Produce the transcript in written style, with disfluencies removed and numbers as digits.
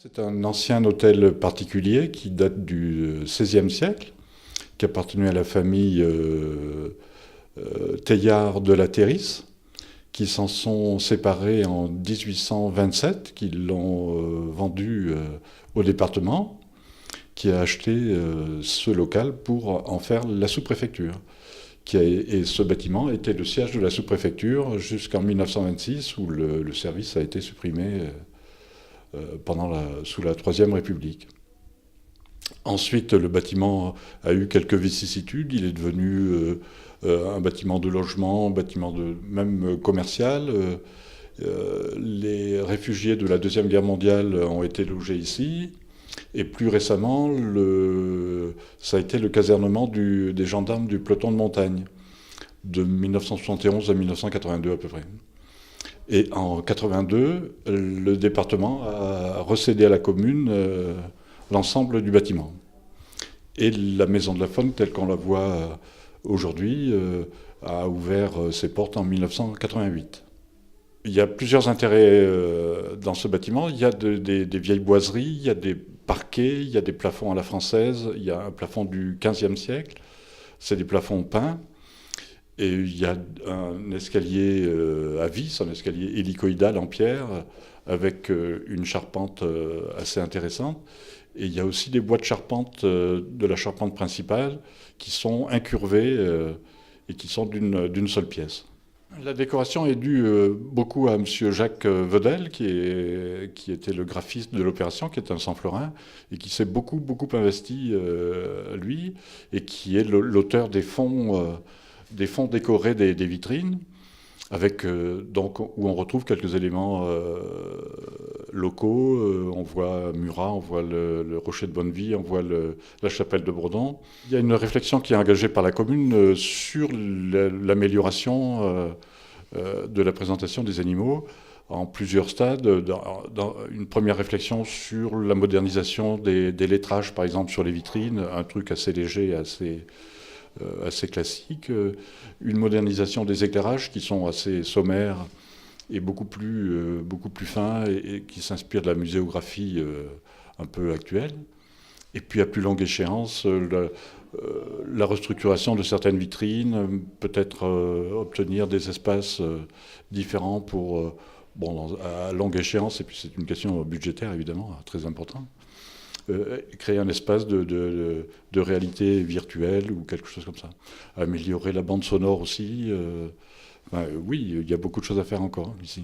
C'est un ancien hôtel particulier qui date du XVIe siècle, qui appartenait à la famille Teilhard de la Théris, qui s'en sont séparés en 1827, qui l'ont vendu au département, qui a acheté ce local pour en faire la sous-préfecture. Et ce bâtiment était le siège de la sous-préfecture jusqu'en 1926, où le service a été supprimé sous la Troisième République. Ensuite, le bâtiment a eu quelques vicissitudes. Il est devenu un bâtiment de logement, un bâtiment même commercial. Les réfugiés de la Deuxième Guerre mondiale ont été logés ici. Et plus récemment, ça a été le casernement des gendarmes du peloton de montagne, de 1971 à 1982 à peu près. Et en 1982, le département a recédé à la commune l'ensemble du bâtiment. Et la Maison de la Faune, telle qu'on la voit aujourd'hui, a ouvert ses portes en 1988. Il y a plusieurs intérêts dans ce bâtiment. Il y a des vieilles boiseries, il y a des parquets, il y a des plafonds à la française, il y a un plafond du XVe siècle, c'est des plafonds peints. Et il y a un escalier à vis, un escalier hélicoïdal en pierre, avec une charpente assez intéressante. Et il y a aussi des bois de charpente, de la charpente principale, qui sont incurvés et qui sont d'une seule pièce. La décoration est due beaucoup à M. Jacques Vedel, qui était le graphiste de l'opération, qui est un Sanflorin, et qui s'est beaucoup investi, lui, et qui est l'auteur des fonds décorés des vitrines, avec, donc, où on retrouve quelques éléments locaux. On voit Murat, on voit le Rocher de Bonnevie, on voit la chapelle de Bredon. Il y a une réflexion qui est engagée par la commune sur l'amélioration de la présentation des animaux en plusieurs stades. Dans une première réflexion sur la modernisation des lettrages, par exemple, sur les vitrines, un truc assez léger, assez classique, une modernisation des éclairages qui sont assez sommaires et beaucoup plus fins et qui s'inspirent de la muséographie un peu actuelle. Et puis à plus longue échéance, la restructuration de certaines vitrines, peut-être obtenir des espaces différents pour, à longue échéance, et puis c'est une question budgétaire évidemment très importante. Créer un espace de réalité virtuelle ou quelque chose comme ça. Améliorer la bande sonore aussi. Oui, il y a beaucoup de choses à faire encore ici.